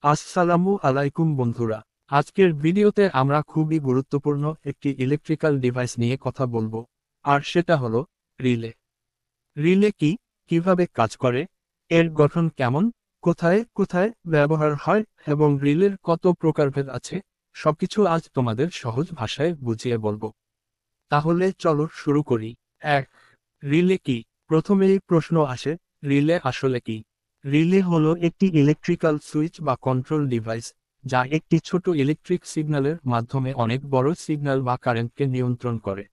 আসসালামু আলাইকুম বন্ধুরা। আজকের ভিডিওতে আমরা খুবই গুরুত্বপূর্ণ একটি ইলেকট্রিক্যাল ডিভাইস নিয়ে কথা বলবো, আর সেটা হলো রিলে। রিলে কি, কিভাবে কাজ করে, এর গঠন কেমন, কোথায় কোথায় ব্যবহার হয় এবং রিলের কত প্রকারভেদ আছে, সবকিছু আজ তোমাদের সহজ ভাষায় বুঝিয়ে বলবো। তাহলে চলো শুরু করি। 1. রিলে কি? প্রথমেই প্রশ্ন আসে, রিলে আসলে কি? রিলে হলো একটি ইলেকট্রিক্যাল সুইচ বা কন্ট্রোল ডিভাইস, যা একটি ছোট ইলেকট্রিক সিগন্যালের মাধ্যমে অনেক বড় সিগন্যাল বা কারেন্টকে নিয়ন্ত্রণ করে।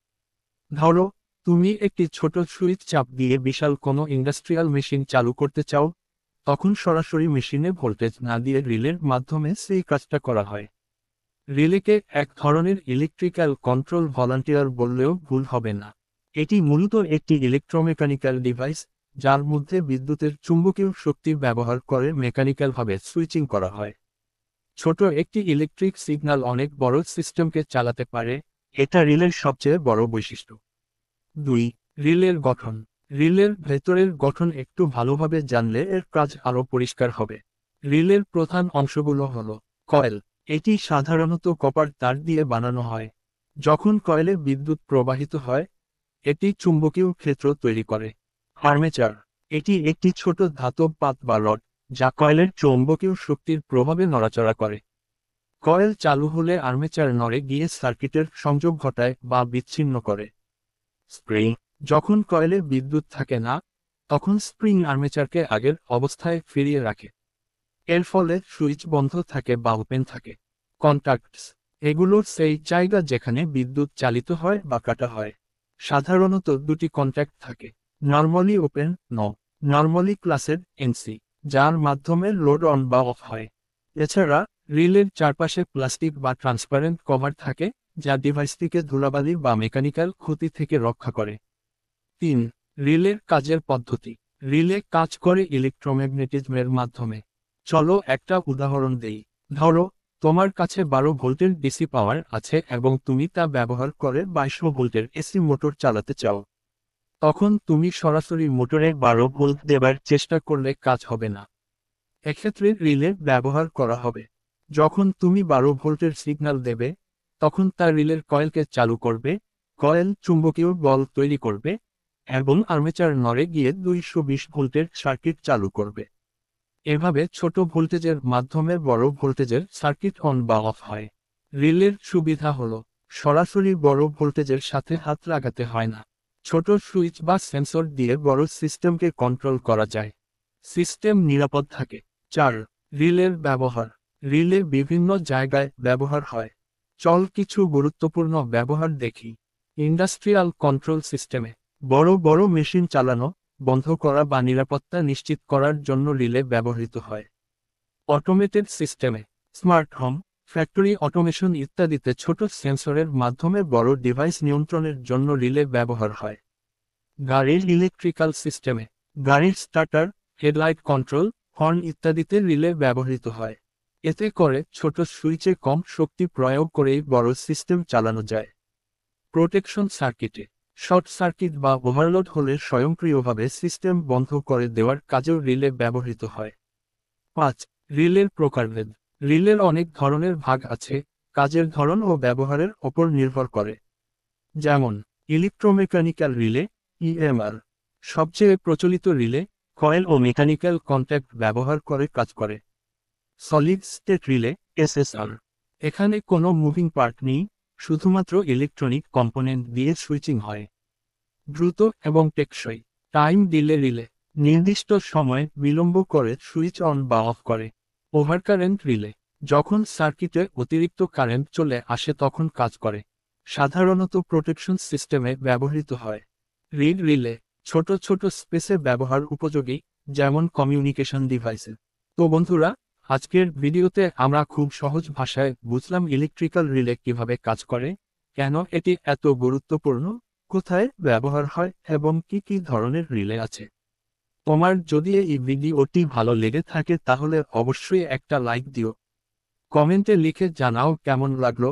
ধরো, তুমি একটি ছোট সুইচ চাপ দিয়ে বিশাল কোনো ইন্ডাস্ট্রিয়াল মেশিন চালু করতে চাও, তখন সরাসরি মেশিনে ভোল্টেজ না দিয়ে রিলের মাধ্যমে সেই কাজটা করা হয়। রিলেকে এক ধরনের ইলেকট্রিক্যাল কন্ট্রোল ভলান্টিয়ার বললেও ভুল হবে না। এটি মূলত একটি ইলেকট্রোমেকানিক্যাল ডিভাইস, যার মধ্যে বিদ্যুতের চুম্বকীয় শক্তি ব্যবহার করে মেকানিক্যালভাবে সুইচিং করা হয়। ছোট একটি ইলেকট্রিক সিগন্যাল অনেক বড় সিস্টেমকে চালাতে পারে, এটা রিলের সবচেয়ে বড় বৈশিষ্ট্য। 2. রিলের গঠন। রিলের ভেতরের গঠন একটু ভালোভাবে জানলে এর কাজ আরও পরিষ্কার হবে। রিলের প্রধান অংশগুলো হলো কয়েল। এটি সাধারণত কপার তার দিয়ে বানানো হয়। যখন কয়েলে বিদ্যুৎ প্রবাহিত হয়, এটি চুম্বকীয় ক্ষেত্র তৈরি করে। আর্মেচার। এটি একটি ছোট ধাতব পাত বা রড, যা কয়েলের চৌম্বকীয় শক্তির প্রভাবে নড়াচড়া করে। কয়েল চালু হলে আর্মেচার নড়ে গিয়ে সার্কিটের সংযোগ ঘটায় বা বিচ্ছিন্ন করে। স্প্রিং। যখন কয়েলে বিদ্যুৎ থাকে না, তখন স্প্রিং আর্মেচারকে আগের অবস্থায় ফিরিয়ে রাখে। এর ফলে সুইচ বন্ধ থাকে বা ওপেন থাকে। কন্টাক্টস। এগুলো সেই জায়গা যেখানে বিদ্যুৎ চালিত হয় বা কাটা হয়। সাধারণত দুটি কন্ট্যাক্ট থাকে, নর্মালি ওপেন, নর্মালি ক্লাসের এনসি, যার মাধ্যমে লোড অন বা অফ হয়। এছাড়া রিলের চারপাশে প্লাস্টিক বা ট্রান্সপারেন্ট কভার থাকে, যা ডিভাইসটিকে ধুলাবালি বা মেকানিক্যাল ক্ষতি থেকে রক্ষা করে। 3. রিলের কাজের পদ্ধতি। রিলে কাজ করে ইলেকট্রোম্যাগনেটিজমের মাধ্যমে। চলো একটা উদাহরণ দেই। ধরো, তোমার কাছে 12 ভোল্টের ডিসি পাওয়ার আছে এবং তুমি তা ব্যবহার করে 22 ভোল্টের এসি মোটর চালাতে চাও। তখন তুমি সরাসরি মোটরে 12 ভোল্ট দেবার চেষ্টা করলে কাজ হবে না। এক্ষেত্রে রিলে ব্যবহার করা হবে। যখন তুমি 12 ভোল্টের সিগন্যাল দেবে, তখন তা রিলের কয়েলকে চালু করবে, কয়েল চুম্বকীয় বল তৈরি করবে এবং আর্মেচার নড়ে গিয়ে 220 ভোল্টের সার্কিট চালু করবে। এভাবে ছোট ভোল্টেজের মাধ্যমে বড় ভোল্টেজের সার্কিট অন বা অফ হয়। রিলের সুবিধা হলো, সরাসরি বড় ভোল্টেজের সাথে হাত লাগাতে হয় না। ছোট সুইচ বা সেন্সর দিয়ে বড় সিস্টেমকে কন্ট্রোল করা যায়। সিস্টেম নিরাপদ থাকে। 4. রিলের ব্যবহার। রিলে বিভিন্ন জায়গায় ব্যবহার হয়। চল কিছু গুরুত্বপূর্ণ ব্যবহার দেখি। ইন্ডাস্ট্রিয়াল কন্ট্রোল সিস্টেমে বড় বড় মেশিন চালানো, বন্ধ করা বা নিরাপত্তা নিশ্চিত করার জন্য রিলে ব্যবহৃত হয়। অটোমেটেড সিস্টেমে স্মার্ট হোম, ফ্যাক্টরি অটোমেশন ইত্যাদিতে ছোট সেন্সরের মাধ্যমে বড় ডিভাইস নিয়ন্ত্রণের জন্য রিলে ব্যবহার হয়। গাড়ির ইলেকট্রিক্যাল সিস্টেমে গাড়ির স্টার্টার, হেডলাইট কন্ট্রোল, হর্ন ইত্যাদিতে রিলে ব্যবহৃত হয়। এতে করে ছোট সুইচে কম শক্তি প্রয়োগ করেই বড় সিস্টেম চালানো যায়। প্রোটেকশন সার্কিটে শর্ট সার্কিট বা ওভারলোড হলে স্বয়ংক্রিয়ভাবে সিস্টেম বন্ধ করে দেওয়ার কাজেও রিলে ব্যবহৃত হয়। 5. রিলের প্রকারভেদ। রিলের অনেক ধরনের ভাগ আছে, কাজের ধরন ও ব্যবহারের ওপর নির্ভর করে। যেমন ইলেকট্রোমেকানিক্যাল রিলে, ইএমআর। সবচেয়ে প্রচলিত রিলে, কয়েল ও মেকানিক্যাল কন্ট্যাক্ট ব্যবহার করে কাজ করে। Solid state relay, SSR. এখানে কোনো মুভিং পার্ট নেই, শুধুমাত্র ইলেকট্রনিক কম্পোনেন্ট দিয়ে সুইচিং হয়। দ্রুত এবং টেকসই টাইম ডিলে রিলে। নির্দিষ্ট সময় বিলম্ব করে সুইচ অন বা অফ করে। ওভারকারেন্ট রিলে। যখন সার্কিটে অতিরিক্ত কারেন্ট চলে আসে তখন কাজ করে। সাধারণত প্রোটেকশন সিস্টেমে ব্যবহৃত হয়। Read relay. ছোট ছোট স্পেসে ব্যবহার উপযোগী, যেমন কমিউনিকেশন ডিভাইসে। তো বন্ধুরা, আজকের ভিডিওতে আমরা খুব সহজ ভাষায় বুঝলাম ইলেকট্রিক্যাল রিলে কিভাবে কাজ করে, কেন এটি এত গুরুত্বপূর্ণ, কোথায় ব্যবহার হয় এবং কি কি ধরনের রিলে আছে। তোমার যদি এই ভিডিওটি ভালো লেগে থাকে তাহলে অবশ্যই একটা লাইক দিও। কমেন্টে লিখে জানাও কেমন লাগলো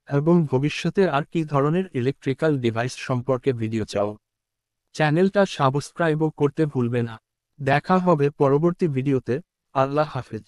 এবং ভবিষ্যতে আর কি ধরনের ইলেকট্রিক্যাল ডিভাইস সম্পর্কে ভিডিও চাও। চ্যানেলটা সাবস্ক্রাইবও করতে ভুলবে না। দেখা হবে পরবর্তী ভিডিওতে। আল্লাহ হাফেজ।